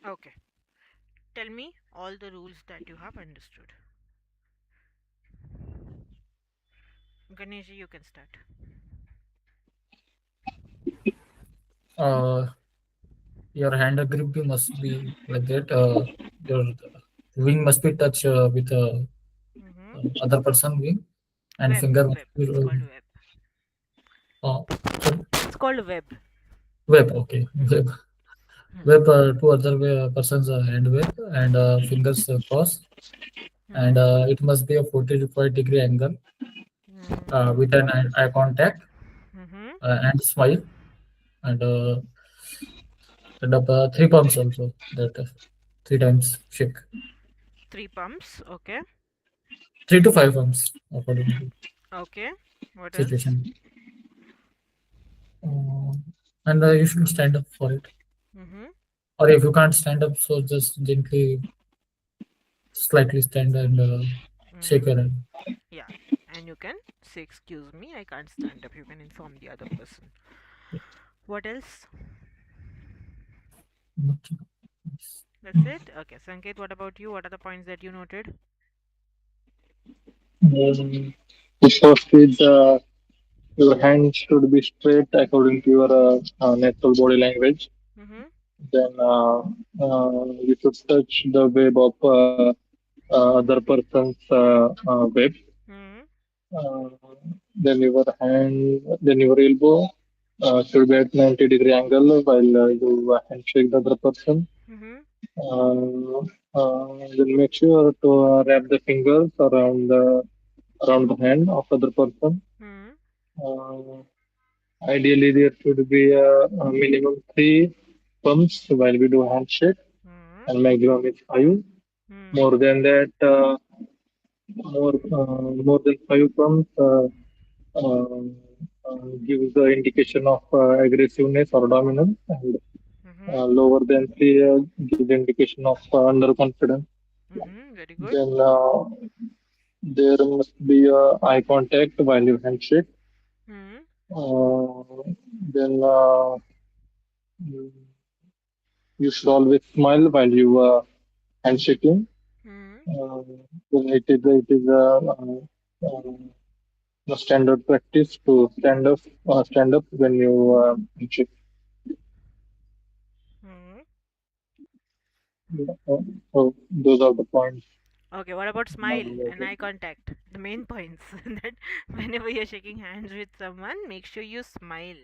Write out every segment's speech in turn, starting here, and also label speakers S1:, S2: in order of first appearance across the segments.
S1: Okay. Tell me all the rules that you have understood. Ganesh, you can start.
S2: Uh, your hand grip must be like that. Your wing must be touch with
S1: Mm-hmm.
S2: other person wing, and
S1: Web,
S2: finger must
S1: web.
S2: be
S1: It's called web.
S2: sorry,
S1: It's called web.
S2: web. Okay, web.
S1: Hmm.
S2: Web to other person's hand web and fingers cross, and
S1: Hmm.
S2: it must be a 45-degree angle
S1: Hmm.
S2: with an eye contact
S1: Mm-hmm.
S2: and smile and three pumps also that three times shake.
S1: Three pumps. Okay.
S2: Three to five pumps according to
S1: Okay. What else?
S2: situation. Uh, and you should stand up for it.
S1: Mm-hmm.
S2: Or if you can't stand up, so just gently, slightly stand and shake
S1: Mm-hmm.
S2: your hand.
S1: Yeah. And you can say, excuse me, I can't stand up. You can inform the other person. What else? That's it? Okay. Sanket, what about you? What are the points that you noted?
S3: The first is your hand should be straight according to your natural body language.
S1: Mm-hmm.
S3: Then you should touch the web of other person's web.
S1: Mm-hmm.
S3: Uh, then your hand, then your elbow should be at 90-degree angle while you handshake the other person.
S1: Mm-hmm.
S3: Uh, then make sure to wrap the fingers around the hand of other person.
S1: Mm-hmm.
S3: Uh, Ideally, there should be a minimum three pumps while we do handshake,
S1: Mm-hmm.
S3: and maximum is five.
S1: Mm-hmm.
S3: More than that, more than five pumps uh, gives the indication of aggressiveness or dominance, and
S1: Mm-hmm.
S3: lower than three gives indication of underconfidence.
S1: Mm-hmm. Very good.
S3: Then there must be eye contact while you handshake.
S1: Mm-hmm.
S3: Then you should always smile while you handshaking.
S1: Mm-hmm.
S3: Uh, then it is a standard practice to stand up when you handshake.
S1: Mm-hmm.
S3: So those are the points.
S1: Okay, what about
S3: I
S1: smile and
S3: noted.
S1: eye contact? The main points that whenever you're shaking hands with someone, make sure you smile.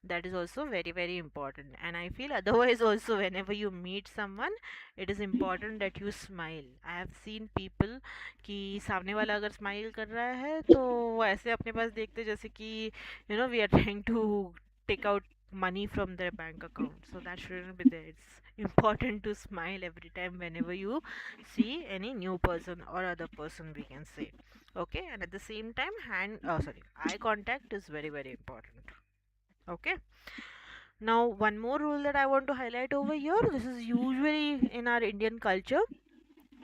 S1: That is also very, very important. And I feel otherwise also whenever you meet someone, it is important that you smile. I have seen people कि सामने वाला अगर smile कर रहा है तो वो ऐसे अपने पास देखते जैसे कि we are trying to take out money from their bank account. So that shouldn't be there. It's important to smile every time whenever you see any new person or other person, we can say. Okay, and at the same time eye contact is very, very important. Okay, now one more rule that I want to highlight over here, this is usually in our Indian culture.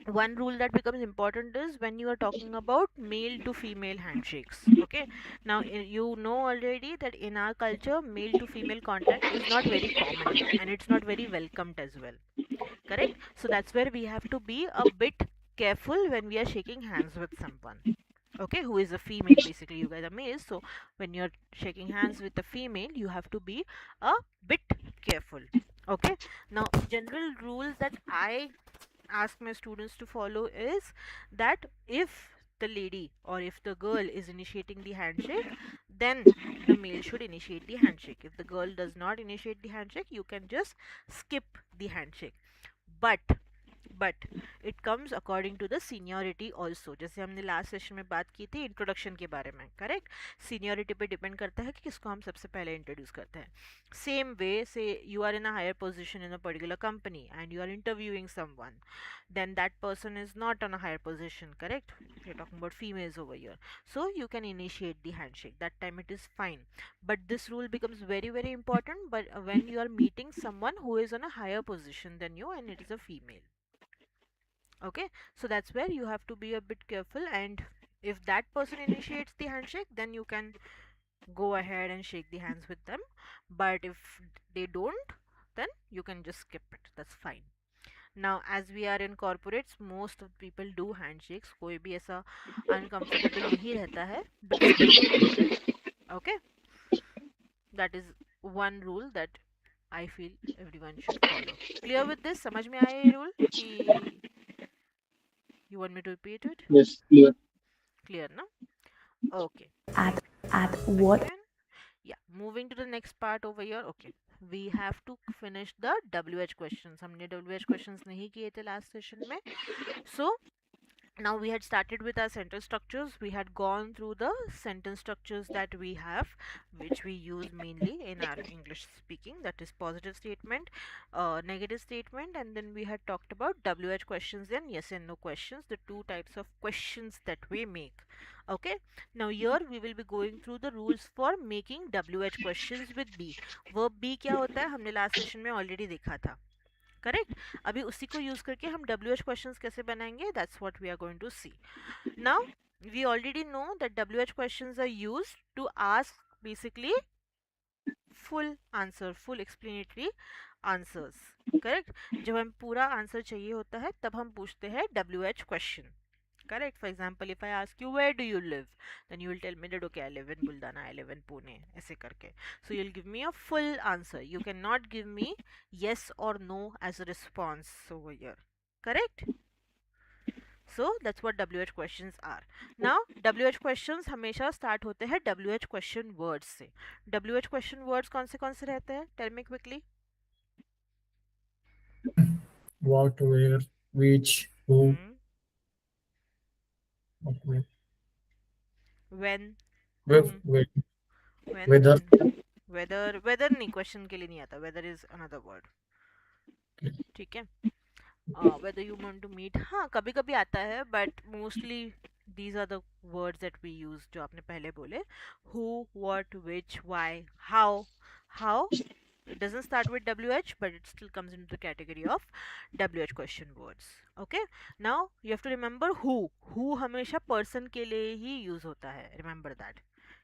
S1: One rule that becomes important is when you are talking about male to female handshakes. Okay, now you know already that in our culture male to female contact is not very common and it's not very welcomed as well. Correct, so that's where we have to be a bit careful when we are shaking hands with someone, okay, who is a female. Basically you guys are males, so when you're shaking hands with a female you have to be a bit careful. Okay, now general rules that I ask my students to follow is that if the lady or if the girl is initiating the handshake, then the male should initiate the handshake. If the girl does not initiate the handshake, you can just skip the handshake. But it comes according to the seniority also, जैसे हमने last session में बात की थी introduction के बारे में, correct. Seniority पे डिपेंड करता है कि किसको हम सबसे पहले इंट्रोड्यूस करते हैं। सेम वे से you are in a higher position in a particular company and you are interviewing someone, then that person is not on a higher position, correct? We're talking about females over here, so you can initiate the handshake, that time it is fine. But this rule becomes very, very important but when you are meeting someone who is on a higher position than you and it is a female. Okay, so that's where you have to be a bit careful, and if that person initiates the handshake then you can go ahead and shake the hands with them, but if they don't then you can just skip it, that's fine. Now, as we are in corporates, most of the people do handshakes. कोई भी ऐसा uncomfortable नहीं रहता है, but still, okay, that is one rule that I feel everyone should follow. Clear with this? समझ में आया ये rule कि you want me to repeat it?
S3: Yes, clear.
S1: Clear, no? Okay.
S4: At what
S1: Second. Yeah, moving to the next part over here. Okay, we have to finish the WH questions. हमने WH questions नहीं किए थे last session में. So now we had started with our sentence structures. We had gone through the sentence structures that we have, which we use mainly in our English speaking, that is positive statement, negative statement, and then we had talked about WH questions and yes and no questions, the two types of questions that we make. Okay, now here we will be going through the rules for making WH questions with be. Verb be क्या होता है हमने last session में already देखा था. Correct. अभी उसी को यूज करके हम WH क्वेश्चंस कैसे बनाएंगे, that's what we are going to see. Now we already know that WH questions are used to ask basically full answer, full explanatory answers. Correct. जब हम पूरा आंसर चाहिए होता है तब हम पूछते हैं WH question. Correct. For example, if I ask you where do you live, then you will tell me that okay, I live in Buldana, I live in Pune, ऐसे करके. So you'll give me a full answer. You cannot give me yes or no as a response over here. Correct? So that's what WH questions are. Now WH questions हमेशा start होते हैं WH question words से. WH question words कौन से रहते हैं? Tell me quickly.
S2: What, where, which, who,
S1: Hmm.
S2: okay.
S1: When,
S2: Where,
S1: whom, when,
S2: whether.
S1: weather नहीं, question के लिए नहीं आता. Weather is another word. ठीक है. Whether you want to meet, हाँ कभी कभी आता है, but mostly these are the words that we use जो आपने पहले बोले. Who, what, which, why, how. It doesn't start with WH, but it still comes into the category of WH question words. Okay. Now you have to remember who. Who हमेशा person के लिए ही use होता है. Remember that.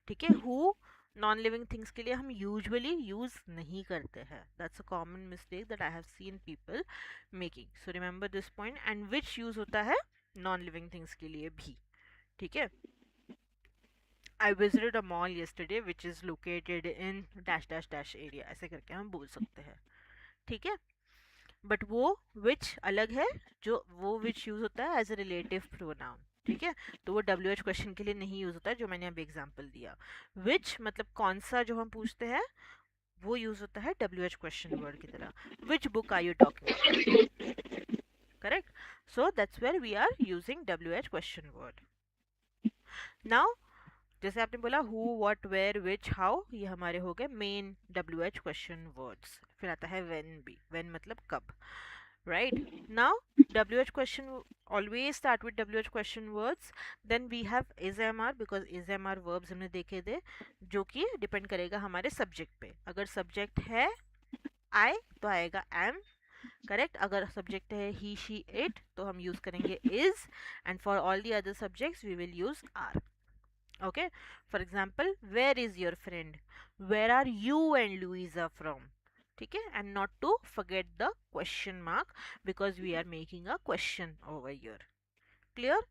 S1: ठीक है. Who non living things के लिए हम यूजुअली यूज नहीं करते हैं. That's a common mistake that I have seen people making. So remember this point. And which use होता है नॉन लिविंग थिंग्स के लिए भी. ठीक है. I visited a mall yesterday which is located in dash dash dash area, ऐसे करके हम बोल सकते हैं. ठीक है. बट वो विच अलग है, जो वो विच यूज होता है एज अ रिलेटिव प्रोनाउन. ठीक है. तो वो WH क्वेश्चन के लिए नहीं यूज होता है, जो मैंने अभी एग्जांपल दिया. विच मतलब कौन सा जो हम पूछते हैं वो यूज होता है WH क्वेश्चन वर्ड की तरह. Which book are you talking about. Correct. So that's where we are using WH question word. Now जैसे आपने बोला who, what, where, which, how, ये हमारे हो गए मेन WH क्वेश्चन वर्ड्स. फिर आता है व्हेन भी. व्हेन मतलब कब. Right. Now WH question always start with WH question words. Then we have is-am-are, because is-am-are verbs हमने देखे थे जो कि डिपेंड करेगा हमारे सब्जेक्ट पे. अगर सब्जेक्ट है I तो आएगा am. करेक्ट. अगर सब्जेक्ट है he, she, it तो हम यूज करेंगे is. And for all the other subjects we will use are. Okay. For example, where is your friend? Where are you and Louisa from? ठीक है. And not to forget the question mark, because we are making a question over here. Clear?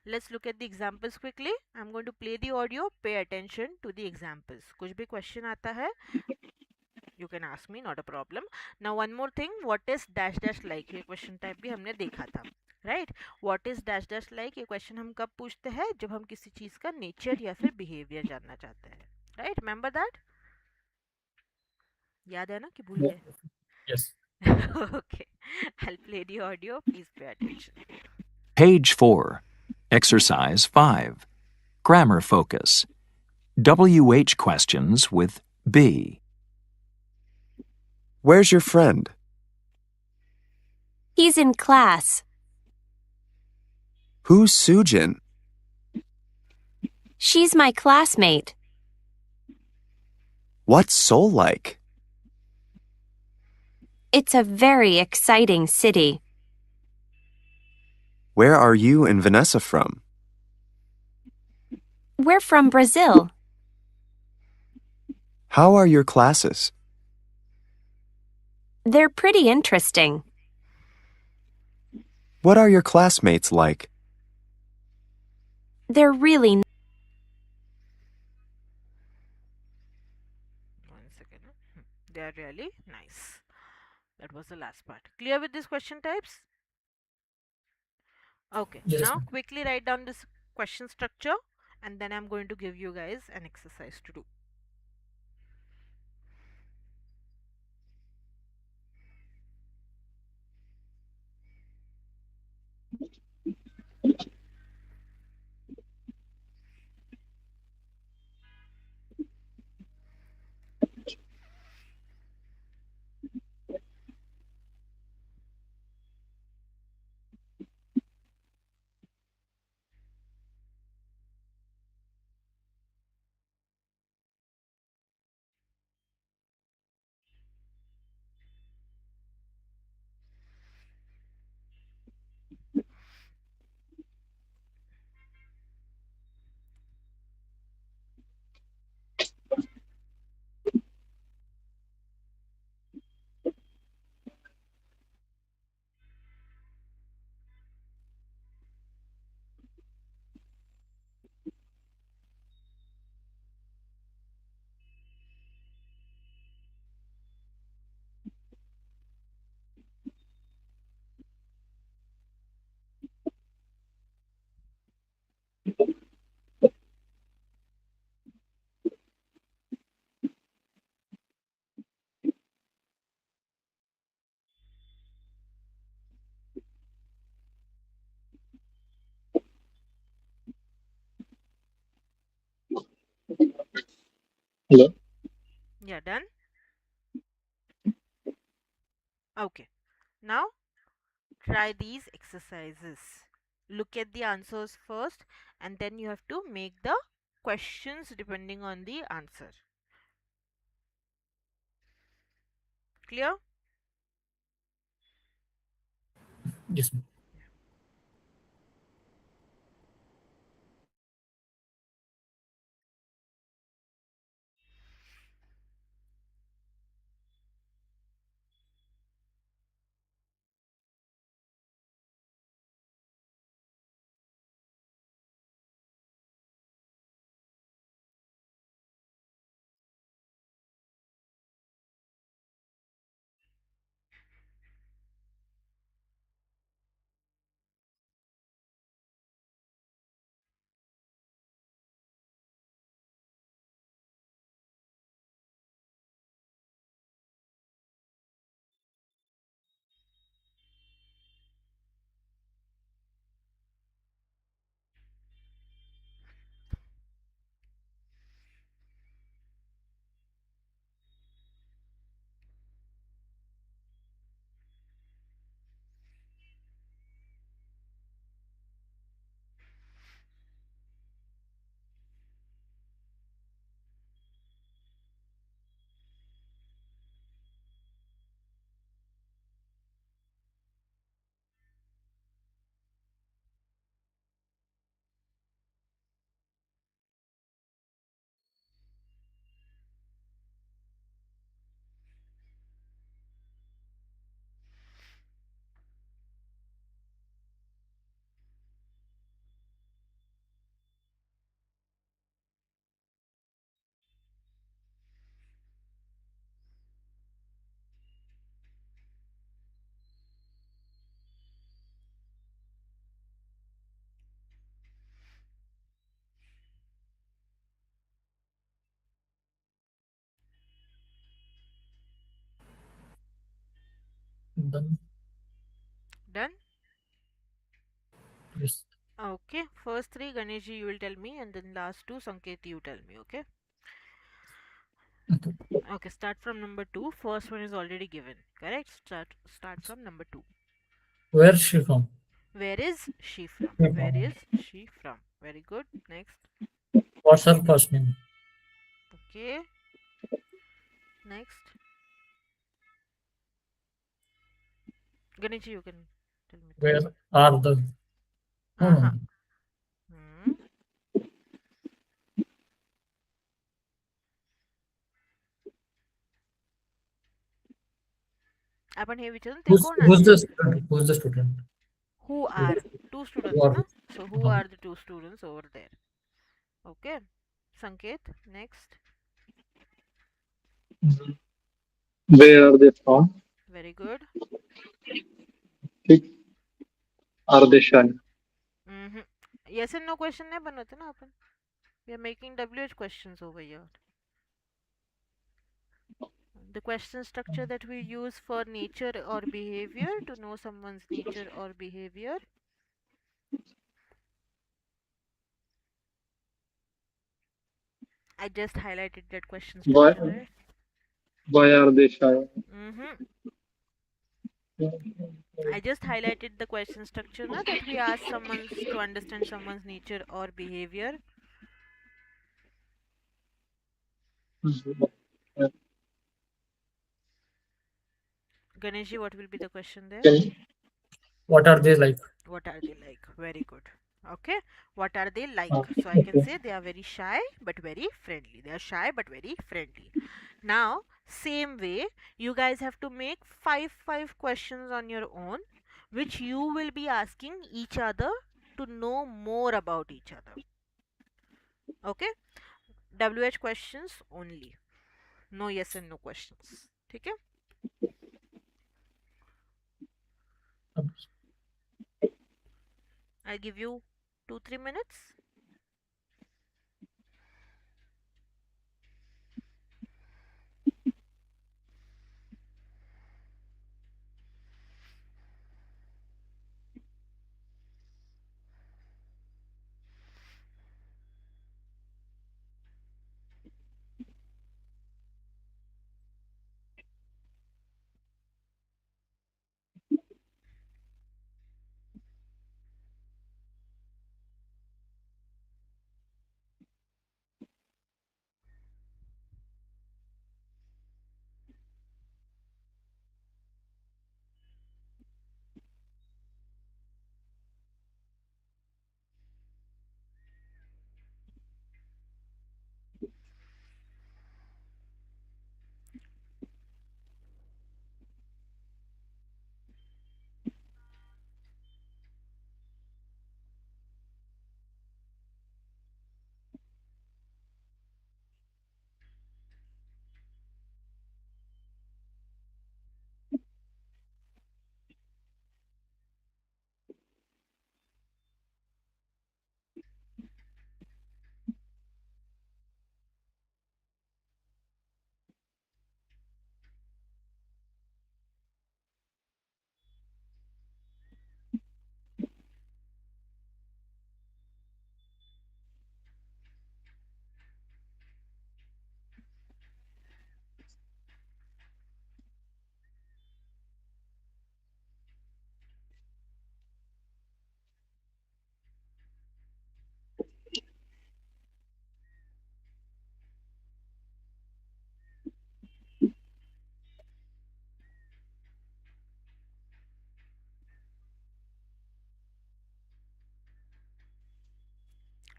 S1: Let's look at the examples quickly. I'm going to play the audio. Pay attention to the examples. कुछ भी question आता है you can ask me, not a problem. Now one more thing, what is dash dash like, ये question type भी हमने देखा था. Right. What is dash dash like, ये क्वेश्चन हम कब पूछते हैं, जब हम किसी चीज का नेचर या फिर बिहेवियर जानना चाहते हैं. राइट. Remember that. याद है ना कि भूल गए.
S2: Yes.
S1: Okay. I'll play the audio. Please pay attention.
S5: Page 4. Exercise 5. Grammar focus. WH questions with be.
S6: Where's your friend?
S4: He's in class.
S6: Who's Sujin?
S4: She's my classmate.
S6: What's Seoul like?
S4: It's a very exciting city.
S6: Where are you and Vanessa from?
S4: We're from Brazil.
S6: How are your classes?
S4: They're pretty interesting.
S6: What are your classmates like?
S4: They're really
S1: One second. They are really nice. That was the last part. Clear with these question types? Okay,
S2: Yes,
S1: now
S2: ma'am.
S1: quickly write down this question structure and then I'm going to give you guys an exercise to do.
S3: Hello.
S1: Yeah, done? Okay. Now try these exercises. Look at the answers first and then you have to make the questions depending on the answer. Clear?
S2: Yes, ma'am. Done.
S1: Done?
S2: Yes.
S1: Okay. First three Ganeshji you will tell me and then last two Sanket you tell me, okay?
S2: Okay.
S1: Okay, start from number 2. First one is already given. Correct? Start from number 2.
S2: Where is she from?
S1: Where is she from?
S2: She
S1: Where
S2: from.
S1: is she from? Very good. Next.
S2: What's her first name?
S1: Okay. Next. Ganesh, you can tell me
S2: Where
S1: third.
S2: are the? No, no,
S1: Uh-huh.
S2: no.
S1: Hmm. आपण हे विचारून ते कोण
S2: Who's
S1: आहे?
S2: the student? Who's the student?
S1: Who are two students,
S2: Or
S1: na? So who are the two students over there? Okay. Sanket, next.
S3: Where are they from?
S1: Very good.
S3: ठीक. Are they shy?
S1: Mm-hmm. Yes and no question नहीं बनते ना अपन. We are making WH questions over here. The question structure that we use for nature or behavior to know someone's nature or behavior. I just highlighted that question
S3: Why,
S1: structure, right?
S3: why are they shy?
S1: Mm-hmm. I just highlighted the question structure na, that we ask someone's to understand someone's nature or behavior. Ganeshji, what will be the question there?
S3: Can,
S2: what are they like?
S1: What are they like? Very good. Okay. What are they like?
S3: uh,
S1: So I can
S3: okay.
S1: say they are very shy but very friendly. They are shy but very friendly. Now, same way, you guys have to make five questions on your own, which you will be asking each other to know more about each other. Okay? WH questions only. No yes and no questions. Okay? I'll give you 2-3 minutes.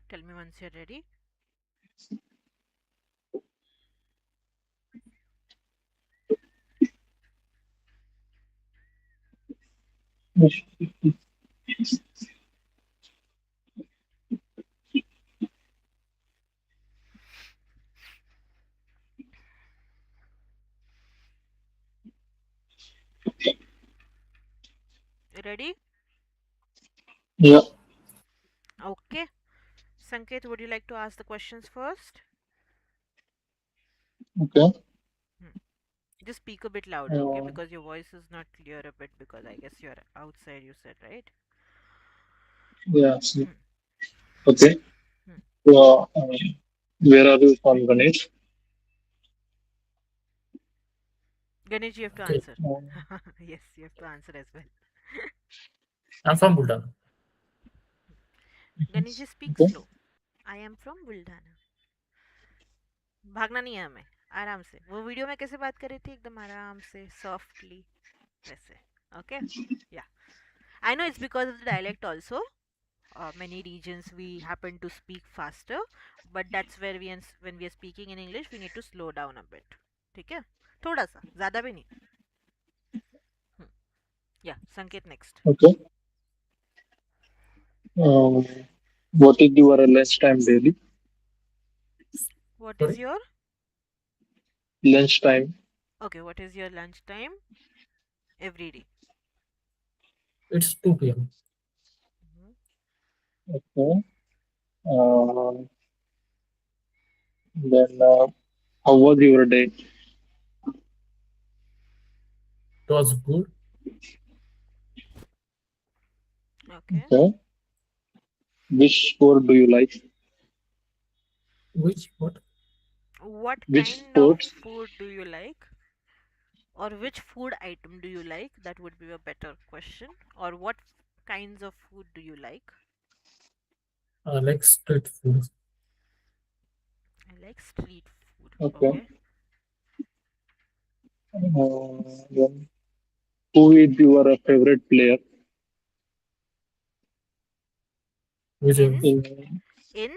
S1: Tell me once you're ready. Ready?
S3: Yeah.
S1: Okay. Sanket, would you like to ask the questions first?
S3: Okay.
S1: Hmm. Just speak a bit louder, okay?
S3: Uh,
S1: Because your voice is not clear a bit because I guess you're outside, you said, right?
S3: yeah. So,
S1: Hmm.
S3: okay.
S1: Hmm.
S3: So, where are you from, Ganesh?
S1: Ganesh, you have to
S2: Okay,
S1: answer. Yes, you have to answer as well.
S2: I'm from Bhutan.
S1: Ganesh ji, speak
S3: Okay.
S1: slow. I am from Buldhana. भागना नहीं है हमें. आराम से. वो video में कैसे बात कर रही थी? एकदम आराम से, softly. वैसे. Okay? Yeah. I know it's because of the dialect also. Many regions we happen to speak faster, but that's where when we are speaking in English we need to slow down a bit. ठीक है? थोड़ा सा, ज़्यादा भी नहीं. Hmm. Yeah, Sanket next.
S3: Okay. Um, what is your lunchtime daily?
S1: What is
S2: Sorry,
S1: your
S3: Lunchtime.
S1: okay? What is your lunchtime every day?
S2: it's 2 p.m.
S1: Mhm.
S3: Okay. Uh, then how was your day?
S2: It was good.
S1: Okay.
S3: Okay. Which sport do you like?
S2: Which what?
S1: What
S3: Which
S1: kind of
S3: sports?
S1: food do you like? Or which food item do you like? That would be a better question. Or what kinds of food do you like?
S2: I like street food.
S1: I like street food.
S3: Okay.
S1: Okay.
S3: Then who is your favorite player
S2: Which
S1: In
S2: is
S3: in
S1: in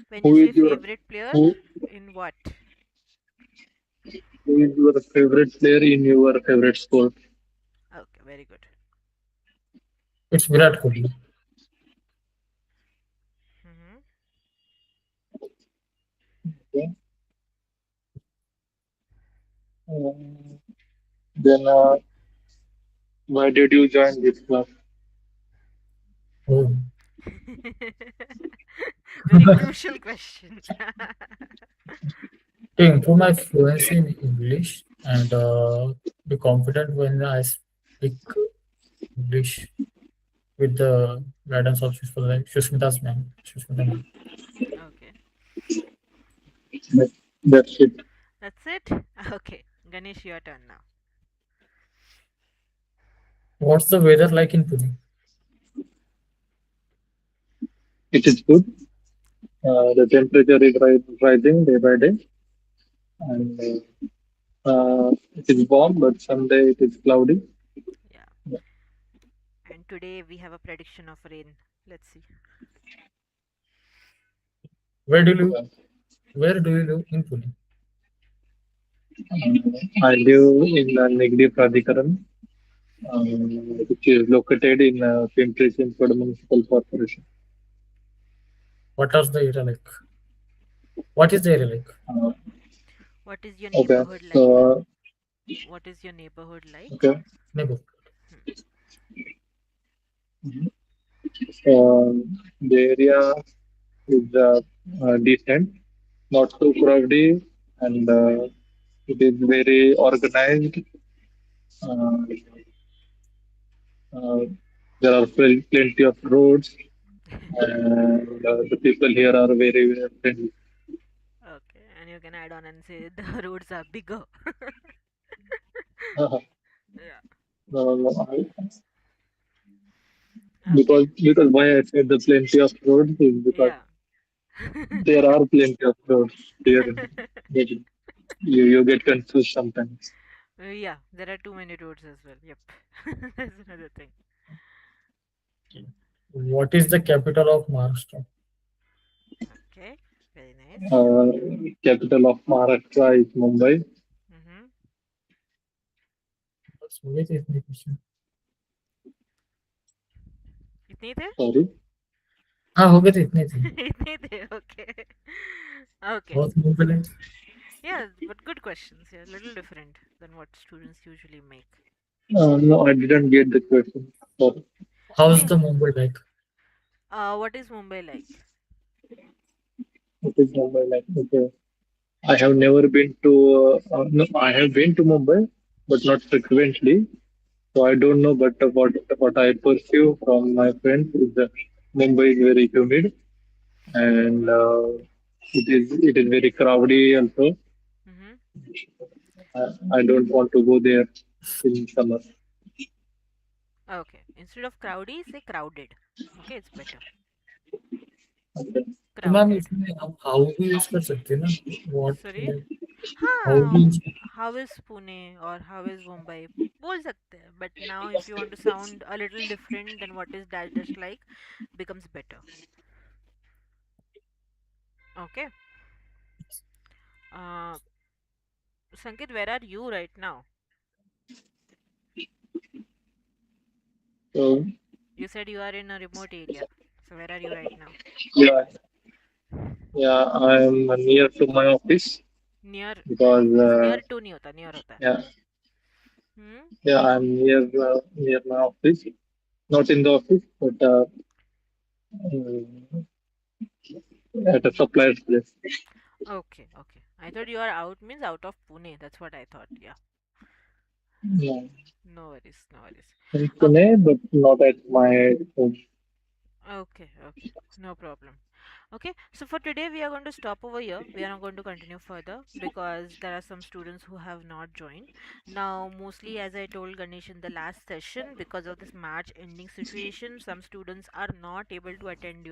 S1: when you
S3: who
S1: say
S3: is your
S1: favorite player,
S3: who
S1: in what?
S3: who is your favorite player in your favorite sport?
S1: Okay, very good.
S2: it's Virat Kohli.
S1: Hmm.
S3: Okay. Then why did you join this club?
S2: Oh,
S1: Very crucial question.
S2: to improve my fluency in English and be confident when I speak English with the guidance of Sushmita ma'am.
S1: Okay,
S3: That- That's it.
S1: that's it. Okay, Ganesh, your turn now.
S2: What's the weather like in Pune?
S3: It is good. The temperature is rising day by day, and it is warm, but someday it is cloudy.
S1: Yeah, and today we have a prediction of rain. Let's see.
S2: Where do you
S3: Uh,
S2: where do you live in Pune?
S3: I live in Nigdi Pradikaran, which is located in Pimpri-Chinchwad Municipal Corporation.
S2: What is the area like? What is the area like?
S3: Uh,
S1: What is your
S3: okay,
S1: neighborhood like?
S3: so
S1: What is your neighborhood like?
S3: okay,
S2: Neighbor.
S1: Hmm.
S3: mhm. The area is decent, not too crowded, and it is very organized. Uh, uh, there are plenty of roads, and the people here are very, very friendly.
S1: Okay, and you can add on and say the roads are bigger.
S3: Uh,
S1: Yeah. Okay.
S3: because why I said the plenty of roads is because
S1: Yeah.
S3: there are plenty of roads here in Delhi. You get confused sometimes.
S1: Yeah, there are too many roads as well. Yep. That's another thing.
S2: What is the capital of Maharashtra?
S1: Okay. Very nice.
S3: Uh, Capital of Maharashtra is Mumbai.
S1: Mm-hmm.
S2: बस हो गए थे इतने question.
S1: इतने थे?
S3: Sorry.
S2: हाँ हो गए थे इतने थे.
S1: इतने थे. Okay. Okay.
S2: बहुत Mumbai like.
S1: Yeah, but good questions. Yeah, a little different than what students usually make.
S3: No, I didn't get the question. Sorry.
S2: How's
S1: Hey,
S2: the Mumbai like?
S1: what is Mumbai like?
S3: What is Mumbai like? Okay. I have never been to. No, I have been to Mumbai, but not frequently. So I don't know. But what I perceive from my friends is that Mumbai is very humid, and
S1: Mm-hmm.
S3: it is very crowded also.
S1: Mm-hmm.
S3: I don't want to go there in summer.
S1: Okay. Instead of crowdy, say crowded. Okay, it's better.
S3: Okay.
S2: तो ma'am
S1: Crowded.
S2: इसमें आप how भी use कर सकते हैं ना. What
S1: Sorry?
S2: Like how भी
S1: हाँ, how is Pune or how is Mumbai? बोल सकते हैं. But now if you want to sound a little different than what is that just like, becomes better. Okay. Uh, Sanket, where are you right now?
S3: So
S1: You said you are in a remote area. So where are you right now?
S3: Yeah, yeah, I'm near to my office
S1: Near
S3: because
S1: office. Near to नहीं होता, near होता है.
S3: yeah,
S1: Hmm?
S3: yeah, I'm near my office, not in the office, but at a supplier's place.
S1: Okay, okay. I thought you are out means out of Pune. That's what I thought. Yeah.
S3: Yeah,
S1: No worries, no worries.
S3: in
S1: Okay,
S3: Pune, but not at my home.
S1: okay, okay. No problem. Okay, so for today we are going to stop over here. We are not going to continue further because there are some students who have not joined. Now, mostly as I told Ganesh in the last session, because of this March ending situation, some students are not able to attend,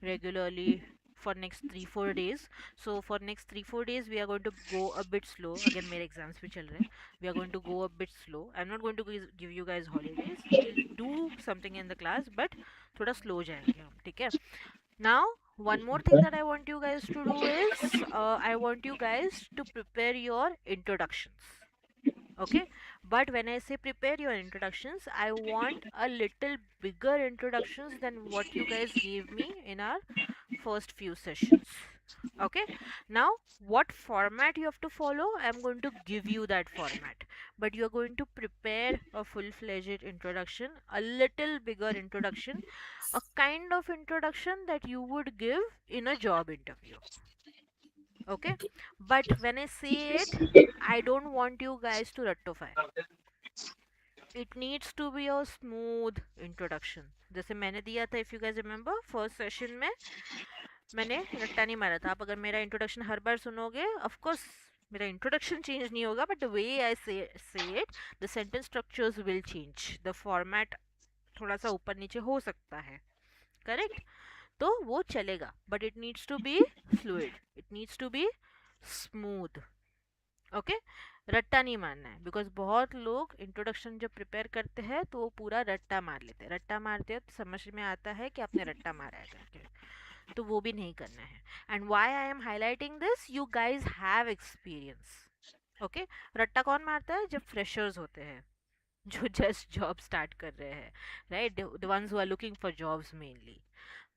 S1: regularly for next 3-4 days. So for next 3-4 days we are going to go a bit slow. Again, मेरे exams भी चल रहे हैं. We are going to go a bit slow. I'm not going to give you guys holidays. We'll do something in the class, but थोड़ा slow जाएंगे हम, ठीक है? Now, one more thing
S3: Okay.
S1: that I want you guys to do is I want you guys to prepare your introductions. Okay, but when I say prepare your introductions, I want a little bigger introductions than what you guys gave me in our first few sessions. Okay, now what format you have to follow, I'm going to give you that format, but you're going to prepare a full-fledged introduction, a little bigger introduction, a kind of introduction that you would give in a job interview. Okay, but when I say it, I don't want you guys to rectify. It needs to be a smooth introduction. जैसे मैंने दिया था, if you guys remember, first session में मैंने रट्टा नहीं मारा था. आप अगर मेरा इंट्रोडक्शन हर बार सुनोगे, of course मेरा इंट्रोडक्शन चेंज नहीं होगा, but the way I say it, the sentence structures will change. The format थोड़ा सा ऊपर नीचे हो सकता है, करेक्ट? तो वो चलेगा, but it needs to be fluid, it needs to be smooth. Okay, रट्टा नहीं मारना है, बिकॉज बहुत लोग इंट्रोडक्शन जब प्रिपेयर करते हैं तो वो पूरा रट्टा मार लेते हैं. रट्टा मारते हैं तो समझ में आता है कि आपने रट्टा मारा है करके, तो वो भी नहीं करना है. And why I am highlighting this, you guys have experience. Okay, रट्टा कौन मारता है? जब फ्रेशर्स होते हैं, जो जस्ट जॉब स्टार्ट कर रहे हैं, right, the ones who are looking for jobs mainly,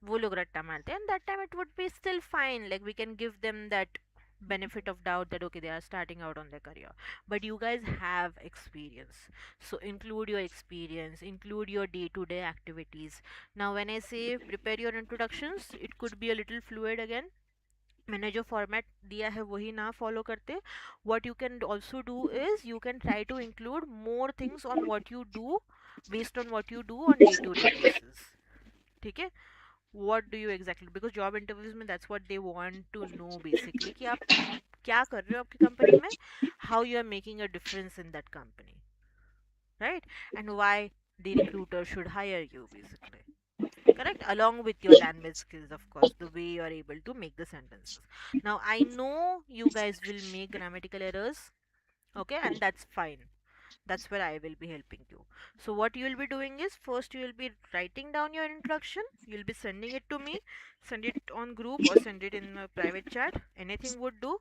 S1: वो लोग रट्टा मारते हैं. And that time it would be still fine, like we can give them that benefit of doubt that okay, they are starting out on their career, but you guys have experience, so include your experience, include your day-to-day activities. Now when I say prepare your introductions, it could be a little fluid. Again, मैंने जो format दिया है वही ना follow करते. what you can also do is you can try to include more things on what you do, based on what you do on day to day basis. ठीक है, what do you exactly, because job interviews में that's what they want to know basically, कि आप क्या कर रहे हो आपकी कंपनी में, how you are making a difference in that company, right, and why the recruiter should hire you basically. Correct, along with your language skills, of course, the way you are able to make the sentences. Now I know you guys will make grammatical errors, okay, and that's fine. That's where I will be helping you. So what you will be doing is, first you will be writing down your introduction, you'll be sending it to me, send it on group or send it in a private chat, anything would do.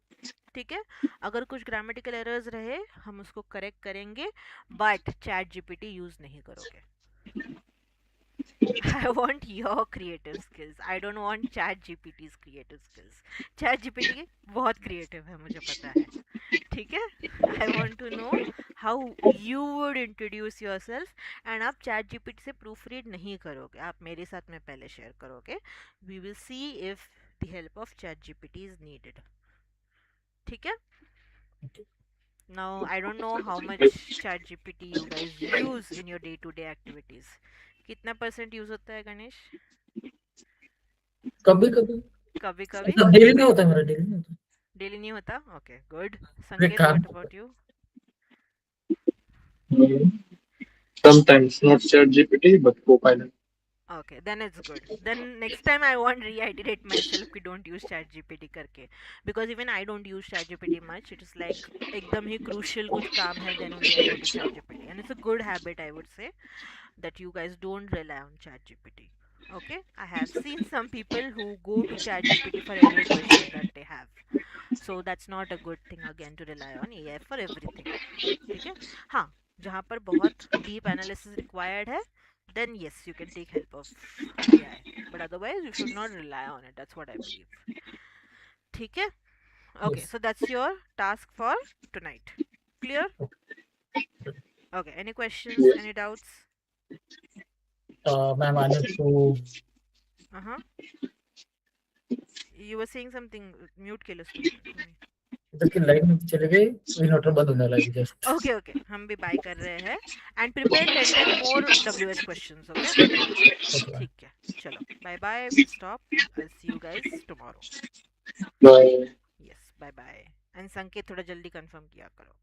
S1: ठीक है, अगर कुछ grammatical errors रहे हम उसको correct करेंगे, but chat GPT use नहीं करोगे. I want your creative skills. I don't want chat GPT's creative skills. Chat GPT बहुत creative है, मुझे पता है. ठीक है, I want to know how you would introduce yourself. and आप chat GPT से प्रूफ रीड नहीं करोगे, आप मेरे साथ में पहले शेयर करोगे. We will see if the help of chat GPT is needed. ठीक है. Now I don't know how much chat GPT you guys use in your day to day activities. कितना परसेंट यूज होता है गणेश?
S2: कभी कभी,
S1: कभी कभी.
S2: डेली नहीं होता, मेरा डेली नहीं होता.
S1: डेली नहीं होता. Okay, good.
S2: मेरे
S1: संकेत,
S2: काम
S1: what about you?
S3: Sometimes not ChatGPT, but Copilot.
S1: Okay, then it's good. Then next time I won't reiterate myself कि don't use chat GPT करके, because even I don't use chat GPT much. It is like एकदम ही crucial कुछ काम है, then only I go to chat GPT, and it's a good habit, I would say, that you guys don't rely on chat GPT. Okay, I have seen some people who go to chat GPT for every question that they have, so that's not a good thing again to rely on AI for everything. ठीक है, हाँ, जहाँ पर बहुत deep analysis required है then yes, you can take help of AI. But otherwise, you should not rely on it. That's what I believe. ठीक है? Okay,
S2: Yes.
S1: so that's your task for tonight. Clear?
S2: Okay.
S1: Okay, any questions,
S3: Yes.
S1: any doubts?
S2: Ma'am, I need to.
S1: Uh-huh. You were saying something. Mute केलंस तुम्ही.
S2: इसकी light में चले गए inverter बंद होने लगी जस्ट.
S1: Okay, okay. हम भी बाय कर रहे हैं. And prepare 10 more WH questions, okay?
S2: Okay, ma'am.
S1: ठीक है. चलो. Bye bye. We'll stop. I'll see you guys tomorrow.
S3: Bye.
S1: Yes, bye bye. And संकेत थोड़ा जल्दी कंफर्म किया करो.